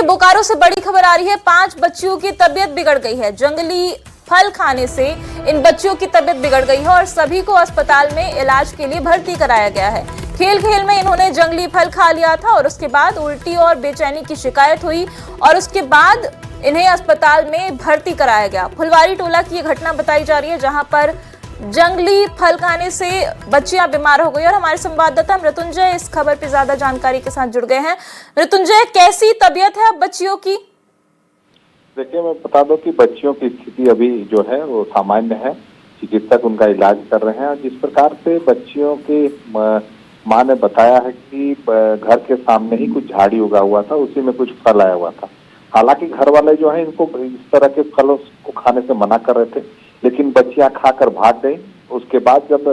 बोकारो से बड़ी खबर आ रही है। 5 बच्चियों की तबीयत बिगड़ गई है। जंगली फल खाने से इन बच्चियों की तबीयत बिगड़ गई है और सभी को अस्पताल में इलाज के लिए भर्ती कराया गया है। खेल खेल में इन्होंने जंगली फल खा लिया था और उसके बाद उल्टी और बेचैनी की शिकायत हुई और उसके बाद इन्हें अस्पताल में भर्ती कराया गया। फुलवारी टोला की ये घटना बताई जा रही है, जहां पर जंगली फल खाने से बच्चियां बीमार हो गई और हमारे संवाददाता मृत्युंजय इस खबर पर ज्यादा जानकारी के साथ जुड़ गए हैं। मृत्युंजय, कैसी तबीयत है अब बच्चियों की? देखिए, मैं बता दूं कि बच्चियों की स्थिति अभी जो है वो सामान्य है। चिकित्सक उनका इलाज कर रहे हैं और जिस प्रकार से बच्चियों की मां ने बताया है कि घर के सामने ही कुछ झाड़ी उगा हुआ था, उसी में कुछ फल आया हुआ था। हालांकि घर वाले जो है इनको इस तरह के फलों को खाने से मना कर रहे थे, लेकिन बच्चियां खाकर भाग गई। उसके बाद जब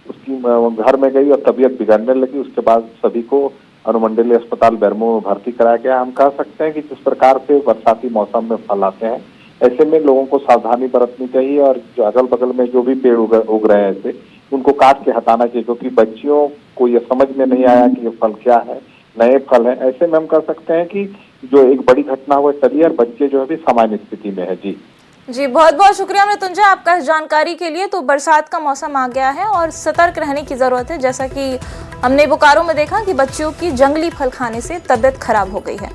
उसकी घर में गई और तबीयत बिगड़ने लगी, उसके बाद सभी को अनुमंडलीय अस्पताल बेरमो में भर्ती कराया गया। हम कह सकते हैं कि जिस प्रकार से बरसाती मौसम में फल आते हैं, ऐसे में लोगों को सावधानी बरतनी चाहिए और जो अगल बगल में जो भी पेड़ उग रहे हैं ऐसे, उनको काट के हटाना चाहिए, क्योंकि बच्चियों को ये समझ में नहीं आया कि ये फल क्या है, नए फल है। ऐसे में हम कह सकते हैं कि जो एक बड़ी घटना हुई टली और बच्चे जो है भी सामान्य स्थिति में है। जी, बहुत बहुत शुक्रिया मृत्युंजय आपका इस जानकारी के लिए। तो बरसात का मौसम आ गया है और सतर्क रहने की जरूरत है, जैसा कि हमने बोकारो में देखा कि बच्चियों की जंगली फल खाने से तबीयत खराब हो गई है।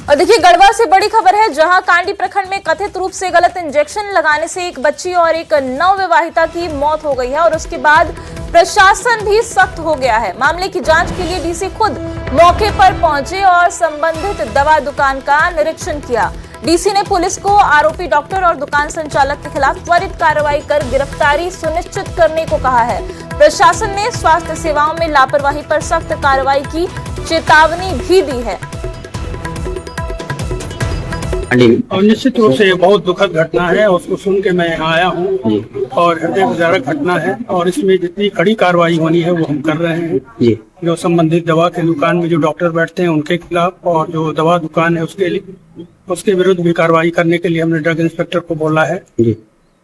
और देखिए, गढ़वा से बड़ी खबर है, जहां कांडी प्रखंड में कथित रूप से गलत इंजेक्शन लगाने से एक बच्ची और एक नवविवाहिता की मौत हो गई है और उसके बाद प्रशासन भी सख्त हो गया है। मामले की जांच के लिए डीसी खुद मौके पर पहुंचे और संबंधित दवा दुकान का निरीक्षण किया। डीसी ने पुलिस को आरोपी डॉक्टर और दुकान संचालक के खिलाफ त्वरित कार्रवाई कर गिरफ्तारी सुनिश्चित करने को कहा है। प्रशासन ने स्वास्थ्य सेवाओं में लापरवाही पर सख्त कार्रवाई की चेतावनी भी दी है। और निश्चित रूप से ये बहुत दुखद घटना है, उसको सुन के मैं यहाँ आया हूँ और हृदय विदारक घटना है और इसमें जितनी कड़ी कार्रवाई होनी है वो हम कर रहे हैं। जो संबंधित दवा के दुकान में जो डॉक्टर बैठते हैं उनके खिलाफ और जो दवा दुकान है उसके विरुद्ध भी कार्रवाई करने के लिए हमने ड्रग इंस्पेक्टर को बोला है।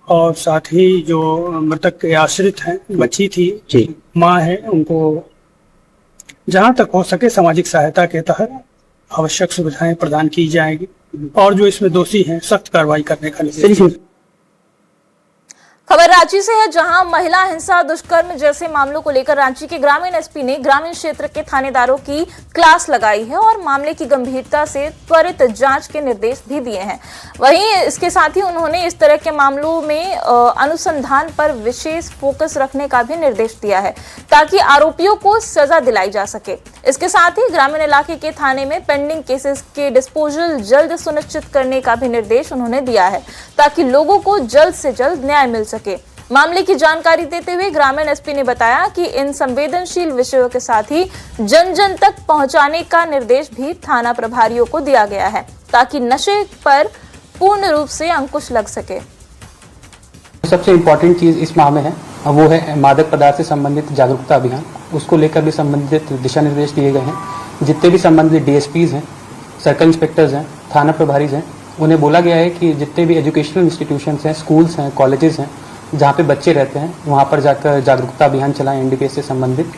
और साथ ही जो मृतक के आश्रित हैं, बच्ची थी, माँ है, उनको जहाँ तक हो सके सामाजिक सहायता के तहत आवश्यक सुविधाएं प्रदान की जाएगी और जो इसमें दोषी हैं सख्त कार्रवाई करने का निर्देश। खबर रांची से है, जहां महिला हिंसा, दुष्कर्म जैसे मामलों को लेकर रांची के ग्रामीण एसपी ने ग्रामीण क्षेत्र के थानेदारों की क्लास लगाई है और मामले की गंभीरता से त्वरित जांच के निर्देश भी दिए हैं। वहीं इसके साथ ही उन्होंने इस तरह के मामलों में अनुसंधान पर विशेष फोकस रखने का भी निर्देश दिया है, ताकि आरोपियों को सजा दिलाई जा सके। इसके साथ ही ग्रामीण इलाके के थाने में पेंडिंग केसेस के डिस्पोजल जल्द सुनिश्चित करने का भी निर्देश उन्होंने दिया है, ताकि लोगों को जल्द से जल्द न्याय मिल सके। मामले की जानकारी देते हुए ग्रामीण एसपी ने बताया कि इन संवेदनशील विषयों के साथ ही जन जन तक पहुंचाने का निर्देश भी थाना प्रभारियों को दिया गया है, ताकि नशे पर पूर्ण रूप से अंकुश लग सके। सबसे इम्पोर्टेंट चीज इस माह में है वो है मादक पदार्थ से संबंधित जागरूकता अभियान। उसको लेकर भी संबंधित दिशा निर्देश दिए गए हैं। जितने भी संबंधित डीएसपीज हैं, सर्कल इंस्पेक्टर्स हैं, थाना प्रभारी हैं, उन्हें बोला गया है कि जितने भी एजुकेशनल इंस्टीट्यूशंस हैं, स्कूल्स हैं, कॉलेजेस हैं, जहाँ पे बच्चे रहते हैं, वहाँ पर जाकर जागरूकता अभियान चलाएं एनडीपीएस से संबंधित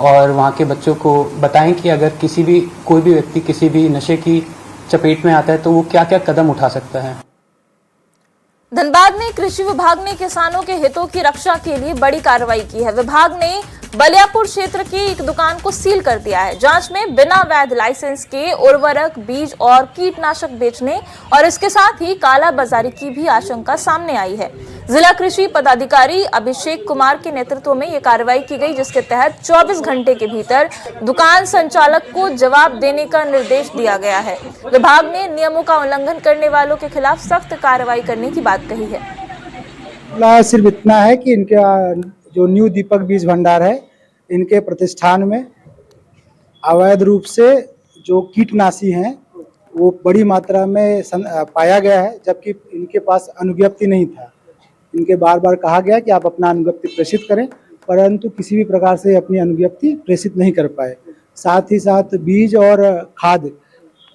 और वहाँ के बच्चों को बताएं कि अगर कोई भी व्यक्ति किसी भी नशे की चपेट में आता है तो वो क्या क्या कदम उठा सकता है। धनबाद में कृषि विभाग ने किसानों के हितों की रक्षा के लिए बड़ी कार्रवाई की है। विभाग ने बलियापुर क्षेत्र की एक दुकान को सील कर दिया है। जांच में बिना वैध लाइसेंस के उर्वरक, बीज और कीटनाशक बेचने और इसके साथ ही काला बाजारी की भी आशंका सामने आई है। जिला कृषि पदाधिकारी अभिषेक कुमार के नेतृत्व में यह कार्रवाई की गई, जिसके तहत 24 घंटे के भीतर दुकान संचालक को जवाब देने का निर्देश दिया गया है। विभाग ने नियमों का उल्लंघन करने वालों के खिलाफ सख्त कार्रवाई करने की बात कही है। सिर्फ इतना है कि इनका जो न्यू दीपक बीज भंडार है, इनके प्रतिष्ठान में अवैध रूप से जो कीटनाशी हैं वो बड़ी मात्रा में पाया गया है, जबकि इनके पास अनुज्ञप्ति नहीं था। इनके बार बार कहा गया कि आप अपना अनुज्ञप्ति प्रेषित करें, परंतु किसी भी प्रकार से अपनी अनुज्ञप्ति प्रेषित नहीं कर पाए। साथ ही साथ बीज और खाद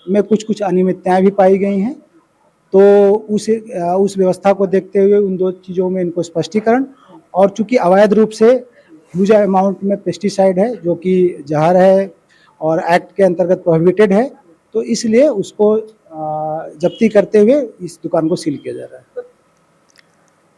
में कुछ अनियमितताएं भी पाई गई हैं। तो उस व्यवस्था को देखते हुए उन दो चीज़ों में इनको स्पष्टीकरण, और चूंकि अवैध रूप से ह्यूज अमाउंट में पेस्टिसाइड है जो कि जहर है और एक्ट के अंतर्गत प्रोहिबिटेड है, तो इसलिए उसको जब्ती करते हुए इस दुकान को सील किया जा रहा है।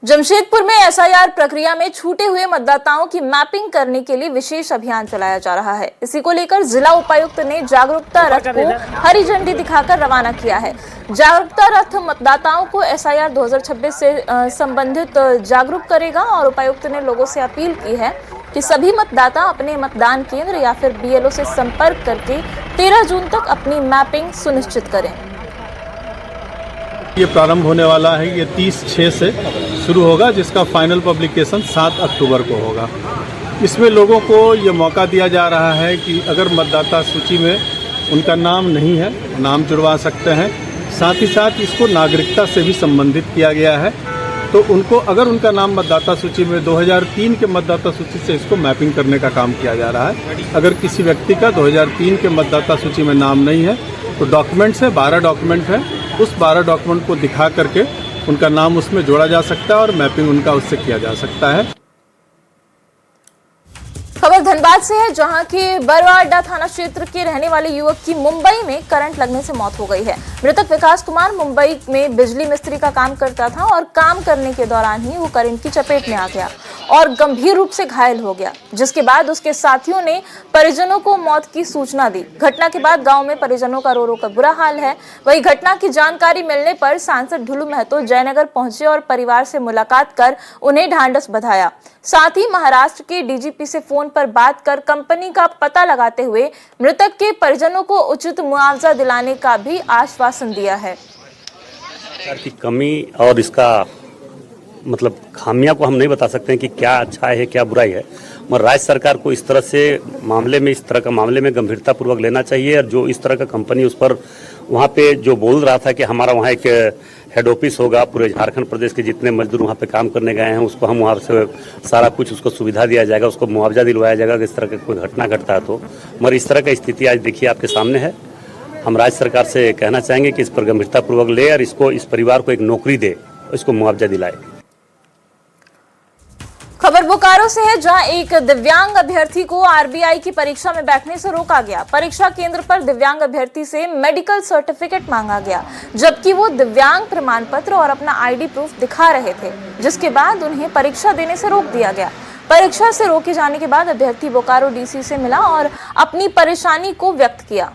जमशेदपुर में एसआईआर प्रक्रिया में छूटे हुए मतदाताओं की मैपिंग करने के लिए विशेष अभियान चलाया जा रहा है। इसी को लेकर जिला उपायुक्त ने जागरूकता रथ को हरी झंडी दिखाकर रवाना किया है। जागरूकता रथ मतदाताओं को एसआईआर 2026 से संबंधित जागरूक करेगा और उपायुक्त ने लोगों से अपील की है कि सभी मतदाता अपने मतदान केंद्र या फिर बीएलओ से संपर्क करके 13 जून तक अपनी मैपिंग सुनिश्चित करें। ये प्रारंभ होने वाला है, ये 30/6 से शुरू होगा, जिसका फाइनल पब्लिकेशन 7 अक्टूबर को होगा। इसमें लोगों को ये मौका दिया जा रहा है कि अगर मतदाता सूची में उनका नाम नहीं है, नाम जुड़वा सकते हैं। साथ ही साथ इसको नागरिकता से भी संबंधित किया गया है, तो उनको अगर उनका नाम मतदाता सूची में 2003 के मतदाता सूची से इसको मैपिंग करने का काम किया जा रहा है। अगर किसी व्यक्ति का 2003 के मतदाता सूची में नाम नहीं है तो डॉक्यूमेंट्स है, 12 डॉक्यूमेंट है, उस 12 डॉक्यूमेंट को दिखा करके उनका नाम उसमें जोड़ा जा सकता है और मैपिंग उनका उससे किया जा सकता है। खबर धनबाद से है, जहां के बरवा अड्डा थाना क्षेत्र के रहने वाले युवक की मुंबई में करंट लगने से मौत हो गई है। मृतक विकास कुमार मुंबई में बिजली मिस्त्री का काम करता था और काम करने के दौरान ही वो करंट की चपेट में आ गया और गंभीर रूप से घायल हो गया, जिसके बाद उसके साथियों ने परिजनों को मौत की सूचना दी। घटना के बाद गांव में परिजनों का रो रो कर बुरा हाल है। वही घटना की जानकारी मिलने पर सांसद ढुलू महतो जयनगर पहुंचे और परिवार से मुलाकात कर उन्हें ढांढस बंधाया। साथ ही महाराष्ट्र के डीजीपी से फोन पर बात कर कंपनी का पता लगाते हुए मृतक के परिजनों को उचित मुआवजा दिलाने का भी आश्वासन दिया है। की कमी और इसका मतलब खामियां को हम नहीं बता सकते हैं कि क्या अच्छा है क्या बुराई है, मगर राज्य सरकार को इस तरह से मामले में, इस तरह का मामले में गंभीरता पूर्वक लेना चाहिए। और जो इस तरह का कंपनी उस पर वहाँ पे जो बोल रहा था कि हमारा वहाँ एक हेड ऑफिस होगा, पूरे झारखंड प्रदेश के जितने मजदूर वहाँ पे काम करने गए हैं उसको हम वहाँ से सारा कुछ उसको सुविधा दिया जाएगा, उसको मुआवजा दिलवाया जाएगा कि इस तरह का कोई घटना घटता है तो। मगर इस तरह की स्थिति आज देखिए आपके सामने है। हम राज्य सरकार से कहना चाहेंगे कि इस पर गंभीरता पूर्वक ले और इसको, इस परिवार को एक नौकरी दे, इसको मुआवजा दिलाए। खबर बोकारो से है, जहां एक दिव्यांग अभ्यर्थी को आरबीआई की परीक्षा में बैठने से रोका गया। परीक्षा केंद्र पर दिव्यांग अभ्यर्थी से मेडिकल सर्टिफिकेट मांगा गया, जबकि वो दिव्यांग प्रमाण पत्र और अपना आईडी प्रूफ दिखा रहे थे, जिसके बाद उन्हें परीक्षा देने से रोक दिया गया। परीक्षा से रोके जाने के बाद अभ्यर्थी बोकारो डीसी से मिला और अपनी परेशानी को व्यक्त किया।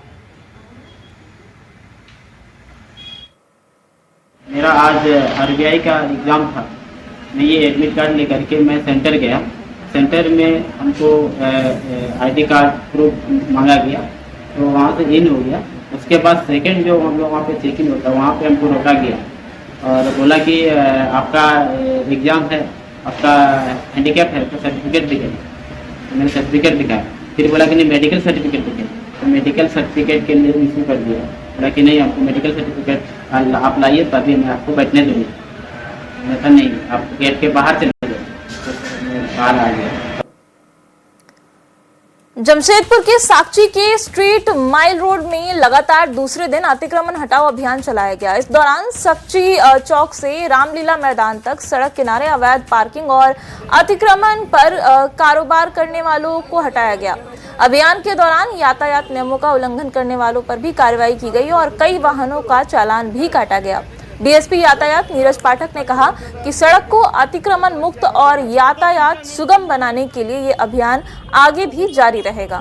मेरा आज आरबीआई का एग्ज़ाम था, मैं ये एडमिट कार्ड लेकर के मैं सेंटर गया। सेंटर में हमको आईडी कार्ड प्रूफ मांगा गया, तो वहाँ से इन हो गया। उसके बाद सेकंड जो हम लोग वहाँ पे चेकिंग होता है वहाँ पे हमको रोका गया और बोला कि आपका एग्ज़ाम है, आपका हैंडीकैप है तो सर्टिफिकेट दिखाए। तो मैंने सर्टिफिकेट दिखाया, फिर बोला कि नहीं मेडिकल सर्टिफिकेट दिखाए, तो मेडिकल सर्टिफिकेट के लिए इशू कर दिया। बोला कि नहीं आपको मेडिकल सर्टिफिकेट आप लाइए तभी मैं आपको बैठने दूँगी। ऐसा नहीं, आप गेट के बाहर चले जाओ, तो बाहर आ गया। जमशेदपुर के साकची के स्ट्रीट माइल रोड में लगातार दूसरे दिन अतिक्रमण हटाओ अभियान चलाया गया। इस दौरान साकची चौक से रामलीला मैदान तक सड़क किनारे अवैध पार्किंग और अतिक्रमण पर कारोबार करने वालों को हटाया गया। अभियान के दौरान यातायात नियमों का उल्लंघन करने वालों पर भी कार्रवाई की गई और कई वाहनों का चालान भी काटा गया। डीएसपी यातायात नीरज पाठक ने कहा कि सड़क को अतिक्रमण मुक्त और यातायात सुगम बनाने के लिए ये अभियान आगे भी जारी रहेगा।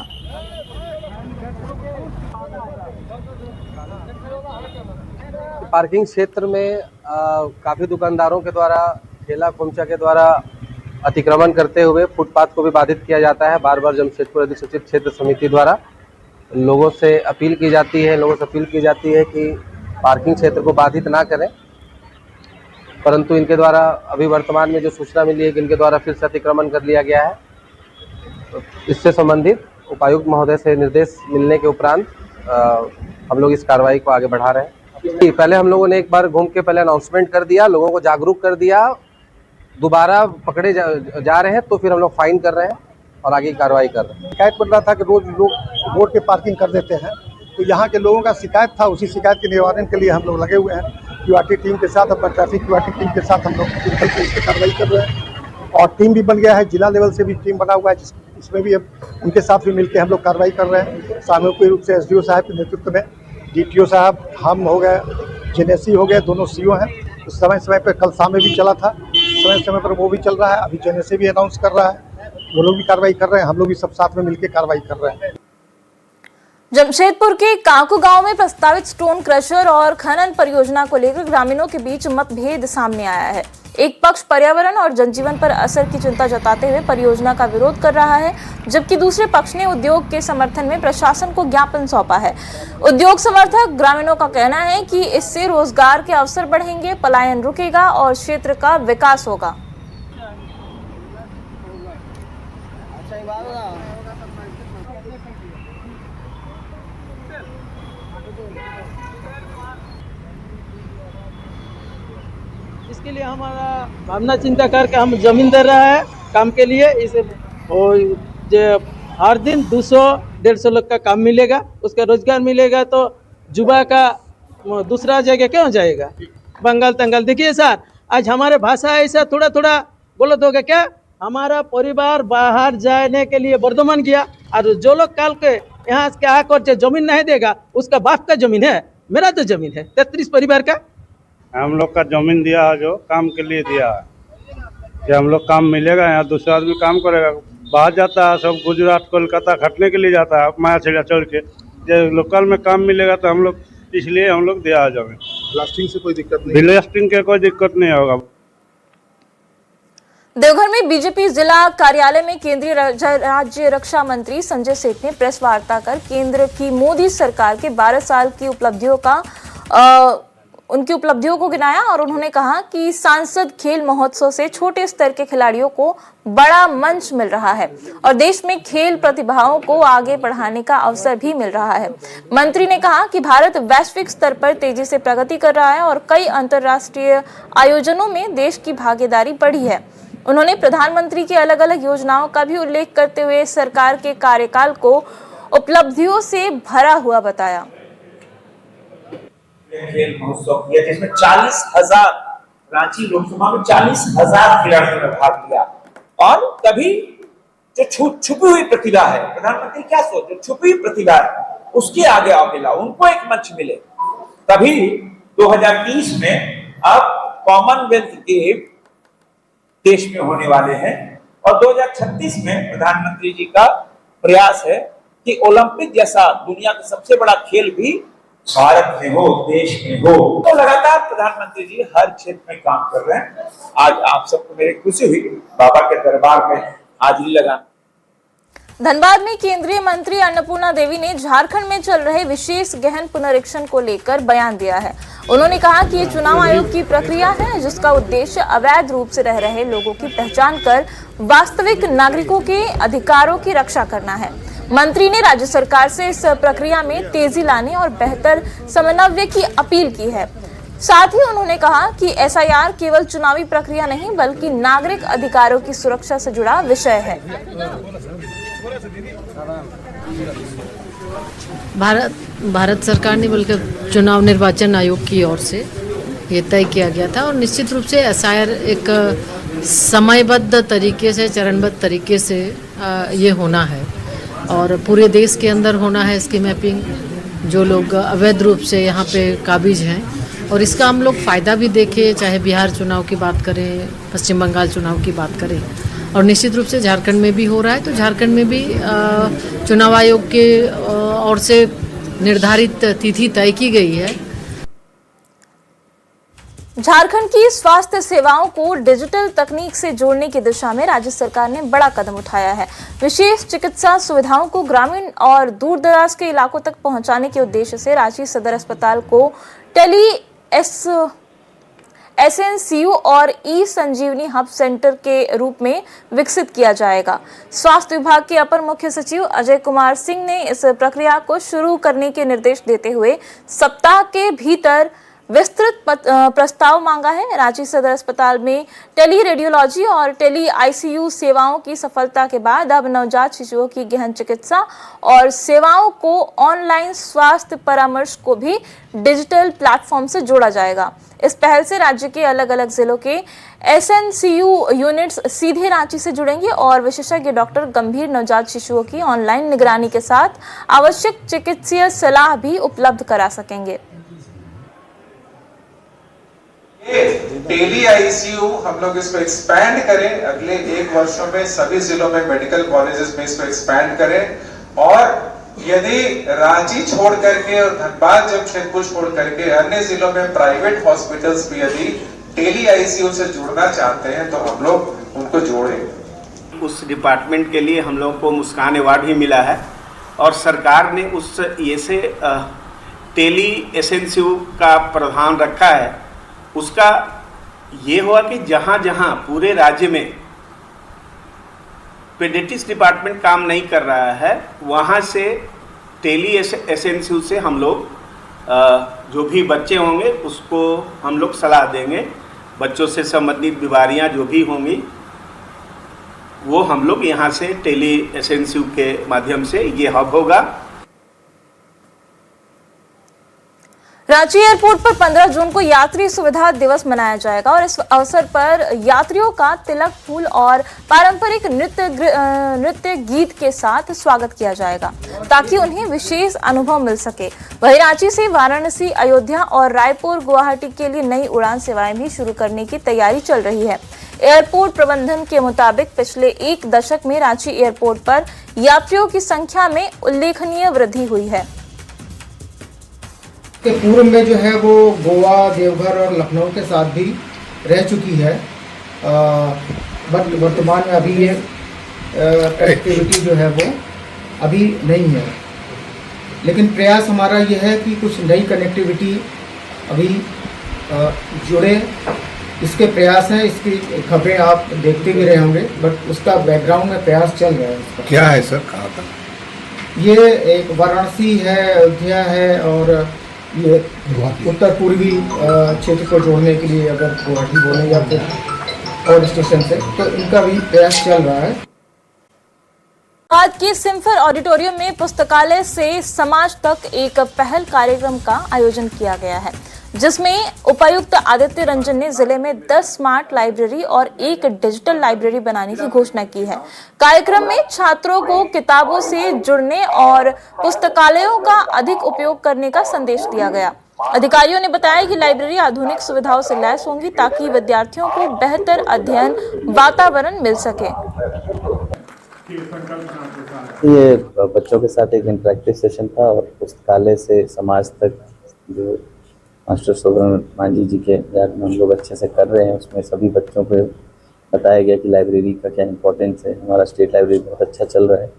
पार्किंग क्षेत्र में काफी दुकानदारों के द्वारा, ठेला खोमचा के द्वारा अतिक्रमण करते हुए फुटपाथ को भी बाधित किया जाता है। बार बार जमशेदपुर अधिसूचित क्षेत्र समिति द्वारा लोगों से अपील की जाती है कि पार्किंग क्षेत्र को बाधित ना करें, परंतु इनके द्वारा अभी वर्तमान में जो सूचना मिली है कि इनके द्वारा फिर से अतिक्रमण कर लिया गया है। तो इससे संबंधित उपायुक्त महोदय से निर्देश मिलने के उपरांत हम लोग इस कार्रवाई को आगे बढ़ा रहे हैं। पहले हम लोगों ने एक बार घूम के पहले अनाउंसमेंट कर दिया, लोगों को जागरूक कर दिया, दोबारा पकड़े जा रहे हैं तो फिर हम लोग फाइन कर रहे हैं और आगे की कार्रवाई कर रहे हैं। शिकायत बन रहा था कि रोज लोग रोड पे पार्किंग कर देते हैं, तो यहाँ के लोगों का शिकायत था, उसी शिकायत के निवारण के लिए हम लोग लगे हुए हैं। क्यूआरटी टीम के साथ, अपना ट्रैफिक क्यूआरटी टीम के साथ हम लोग मिलकर इस पर कार्रवाई कर रहे हैं और टीम भी बन गया है। जिला लेवल से भी टीम बना हुआ है इसमें भी अब उनके साथ भी मिलकर हम लोग कार्रवाई कर रहे हैं। सामूहिक रूप से एसडीओ साहब के नेतृत्व में डीटीओ साहब, हम हो गए, जेनेसी हो गए, दोनों सीओ हैं। उस समय पर कल शाम में भी चला था, समय पर वो भी चल रहा है। अभी जेनेसी भी अनाउंस कर रहा है, वो लोग भी कार्रवाई कर रहे हैं, हम लोग भी सब साथ में मिलकर कार्रवाई कर रहे हैं। जमशेदपुर के काकू गांव में प्रस्तावित स्टोन क्रशर और खनन परियोजना को लेकर ग्रामीणों के बीच मतभेद सामने आया है। एक पक्ष पर्यावरण और जनजीवन पर असर की चिंता जताते हुए परियोजना का विरोध कर रहा है, जबकि दूसरे पक्ष ने उद्योग के समर्थन में प्रशासन को ज्ञापन सौंपा है। उद्योग समर्थक ग्रामीणों का कहना है कि इससे रोजगार के अवसर बढ़ेंगे, पलायन रुकेगा और क्षेत्र का विकास होगा। इसके लिए हमारा भावना चिंता करके हम जमीन दे रहा है काम के लिए। इसे हर दिन 200-150 लोग का काम मिलेगा, उसका रोजगार मिलेगा, तो युवा का दूसरा जगह क्यों जाएगा, बंगाल तंगाल। देखिए सर, आज हमारे भाषा ऐसा थोड़ा थोड़ा गलत होगा क्या। हमारा परिवार बाहर जाने के लिए वर्धमान गया, और जो लोग कल के यहाँ के आकर जमीन नहीं देगा, उसका बाप का जमीन है, मेरा तो जमीन है 33 परिवार का। हम लोग का जमीन दिया है, जो काम के लिए दिया है, कि हम लोग काम मिलेगा, यहाँ दूसरा आदमी काम करेगा। बाहर जाता है सब, गुजरात कोलकाता खटने के लिए जाता है, माया छेड़ा चढ़ के। जब लोकल में काम मिलेगा तो हम लोग, इसलिए हम लोग दिया है जमीन। ब्लास्टिंग से कोई दिक्कत नहीं, ब्लास्टिंग के कोई दिक्कत नहीं होगा। देवघर में बीजेपी जिला कार्यालय में केंद्रीय राज्य रक्षा मंत्री संजय सेठ ने प्रेस वार्ता कर केंद्र की मोदी सरकार के 12 साल की उनकी उपलब्धियों को गिनाया और उन्होंने कहा कि सांसद खेल महोत्सव से छोटे स्तर के खिलाड़ियों को बड़ा मंच मिल रहा है और देश में खेल प्रतिभाओं को आगे बढ़ाने का अवसर भी मिल रहा है। मंत्री ने कहा कि भारत वैश्विक स्तर पर तेजी से प्रगति कर रहा है और कई अंतर्राष्ट्रीय आयोजनों में देश की भागीदारी बढ़ी है। उन्होंने प्रधानमंत्री की अलग अलग योजनाओं का भी उल्लेख करते हुए सरकार के कार्यकाल को उपलब्धियों से भरा हुआ बताया। खेल महोत्सव किया जिसमें 40,000 रांची लोकसभा में 40,000 खिलाड़ियों ने भाग लिया। और तभी जो छुपी हुई प्रतिभा है, प्रधानमंत्री क्या सोचे, छुपी हुई प्रतिभा है उसके आगे अकेला उनको एक मंच मिले। तभी 2030 में अब कॉमनवेल्थ गेम देश में होने वाले हैं और 2036 में प्रधानमंत्री जी का प्रयास है कि ओलंपिक जैसा दुनिया का सबसे बड़ा खेल भी भारत में हो, देश में हो। तो लगातार प्रधानमंत्री जी हर क्षेत्र में काम कर रहे हैं। आज आप सबको मेरी खुशी हुई बाबा के दरबार में हाजिरी लगा। धनबाद में केंद्रीय मंत्री अन्नपूर्णा देवी ने झारखंड में चल रहे विशेष गहन पुनरीक्षण को लेकर बयान दिया है। उन्होंने कहा कि ये चुनाव आयोग की प्रक्रिया है जिसका उद्देश्य अवैध रूप से रह रहे लोगों की पहचान कर वास्तविक नागरिकों के अधिकारों की रक्षा करना है। मंत्री ने राज्य सरकार से इस प्रक्रिया में तेजी लाने और बेहतर समन्वय की अपील की है। साथ ही उन्होंने कहा कि एसआईआर केवल चुनावी प्रक्रिया नहीं बल्कि नागरिक अधिकारों की सुरक्षा से जुड़ा विषय है। भारत सरकार ने बल्कि चुनाव निर्वाचन आयोग की ओर से ये तय किया गया था और निश्चित रूप से एसआईआर एक समयबद्ध तरीके से, चरणबद्ध तरीके से ये होना है और पूरे देश के अंदर होना है इसकी मैपिंग। जो लोग अवैध रूप से यहाँ पे काबिज हैं और इसका हम लोग फ़ायदा भी देखें, चाहे बिहार चुनाव की बात करें, पश्चिम बंगाल चुनाव की बात करें और निश्चित रूप से झारखंड में भी हो रहा है। तो झारखंड में भी चुनाव आयोग के ओर से निर्धारित तिथि तय की गई है। झारखंड की स्वास्थ्य सेवाओं को डिजिटल तकनीक से जोड़ने की दिशा में राज्य सरकार ने बड़ा कदम उठाया है। विशेष चिकित्सा सुविधाओं को ग्रामीण और दूर दराज के इलाकों तक पहुंचाने के उद्देश्य से रांची सदर अस्पताल को टेली एसएनसीयू और ई संजीवनी हब सेंटर के रूप में विकसित किया जाएगा। स्वास्थ्य विभाग के अपर मुख्य सचिव अजय कुमार सिंह ने इस प्रक्रिया को शुरू करने के निर्देश देते हुए सप्ताह के भीतर विस्तृत प्रस्ताव मांगा है। रांची सदर अस्पताल में टेली रेडियोलॉजी और टेली आईसीयू सेवाओं की सफलता के बाद अब नवजात शिशुओं की गहन चिकित्सा और सेवाओं को ऑनलाइन स्वास्थ्य परामर्श को भी डिजिटल प्लेटफॉर्म से जोड़ा जाएगा। इस पहल से राज्य के अलग अलग जिलों के SNCU यूनिट्स सीधे रांची से जुड़ेंगे और विशेषज्ञ डॉक्टर गंभीर नवजात शिशुओं की ऑनलाइन निगरानी के साथ आवश्यक चिकित्सीय सलाह भी उपलब्ध करा सकेंगे। टेली ICU हम लोग इसको एक्सपैंड करें, अगले 1 वर्षों में सभी जिलों में मेडिकल कॉलेजेस में इसको एक्सपैंड करें और यदि रांची छोड़ करके और धनबाद जमशेदपुर छोड़ करके अन्य जिलों में प्राइवेट हॉस्पिटल्स भी यदि टेली ICU से जुड़ना चाहते हैं तो हम लोग उनको जोड़ें। उस डिपार्टमेंट के लिए हम लोग को मुस्कान अवार्ड भी मिला है और सरकार ने उस ये से टेली SNCU का प्रावधान रखा है। उसका ये हुआ कि जहाँ जहाँ पूरे राज्य में पेडियाट्रिक्स डिपार्टमेंट काम नहीं कर रहा है वहाँ से टेली SNCU से हम लोग जो भी बच्चे होंगे उसको हम लोग सलाह देंगे। बच्चों से संबंधित बीमारियाँ जो भी होंगी वो हम लोग यहाँ से टेली SNCU के माध्यम से ये हब होगा। रांची एयरपोर्ट पर 15 जून को यात्री सुविधा दिवस मनाया जाएगा और इस अवसर पर यात्रियों का तिलक फूल और पारंपरिक नृत्य गीत के साथ स्वागत किया जाएगा ताकि उन्हें विशेष अनुभव मिल सके। वहीं रांची से वाराणसी, अयोध्या और रायपुर, गुवाहाटी के लिए नई उड़ान सेवाएं भी शुरू करने की तैयारी चल रही है। एयरपोर्ट प्रबंधन के मुताबिक पिछले 1 दशक में रांची एयरपोर्ट पर यात्रियों की संख्या में उल्लेखनीय वृद्धि हुई है। के पूर्व में जो है वो गोवा, देवघर और लखनऊ के साथ भी रह चुकी है, बट वर्तमान में अभी ये कनेक्टिविटी जो है वो अभी नहीं है। लेकिन प्रयास हमारा ये है कि कुछ नई कनेक्टिविटी अभी जुड़े, इसके प्रयास हैं। इसकी खबरें आप देखते भी रहे होंगे, बट उसका बैकग्राउंड में प्रयास चल रहा है। क्या है सर, कहाँ पर? ये एक वाराणसी है, अयोध्या है और ये उत्तर पूर्वी क्षेत्र को जोड़ने के लिए अगर गुवाहाटी बोले या फिर और स्टेशन से, तो इनका भी प्रयास चल रहा है। आज के सिम्फर ऑडिटोरियम में पुस्तकालय से समाज तक एक पहल कार्यक्रम का आयोजन किया गया है, जिसमें उपायुक्त आदित्य रंजन ने जिले में 10 स्मार्ट लाइब्रेरी और 1 डिजिटल लाइब्रेरी बनाने की घोषणा की है। कार्यक्रम में छात्रों को किताबों से जुड़ने और पुस्तकालयों का अधिक उपयोग करने का संदेश दिया गया। अधिकारियों ने बताया कि लाइब्रेरी आधुनिक सुविधाओं से लैस होंगी ताकि विद्यार्थियों को बेहतर अध्ययन वातावरण मिल सके। ये बच्चों के साथ एक इंटरेक्टिव सेशन था और पुस्तकालय से समाज तक जो मास्टर सोबरन मांझी जी के याद में हम लोग अच्छे से कर रहे हैं, उसमें सभी बच्चों को बताया गया कि लाइब्रेरी का क्या इंपॉर्टेंस है। हमारा स्टेट लाइब्रेरी बहुत अच्छा चल रहा है,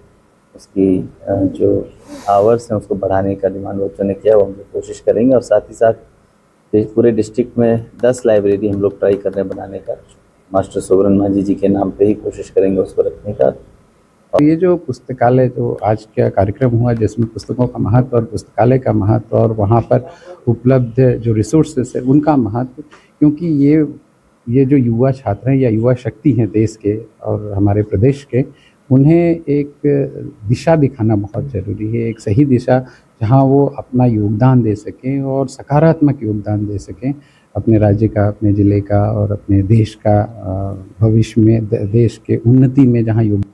उसकी जो आवर्स हैं उसको बढ़ाने का डिमांड बच्चों ने किया, वो हम लोग कोशिश करेंगे। और साथ ही साथ पूरे डिस्ट्रिक्ट में 10 लाइब्रेरी हम लोग ट्राई कर रहे हैं बनाने का। मास्टर सोबरन मांझी जी के नाम पे ही कोशिश करेंगे उसको रखने का। ये जो पुस्तकालय जो आज का कार्यक्रम हुआ, जिसमें पुस्तकों का महत्व और पुस्तकालय का महत्व और वहाँ पर उपलब्ध जो रिसोर्सेस है उनका महत्व, क्योंकि ये जो युवा छात्र हैं या युवा शक्ति हैं देश के और हमारे प्रदेश के, उन्हें एक दिशा दिखाना बहुत ज़रूरी है, एक सही दिशा जहाँ वो अपना योगदान दे सकें और सकारात्मक योगदान दे सकें अपने राज्य का, अपने ज़िले का और अपने देश का भविष्य में, देश के उन्नति में जहाँ योगदान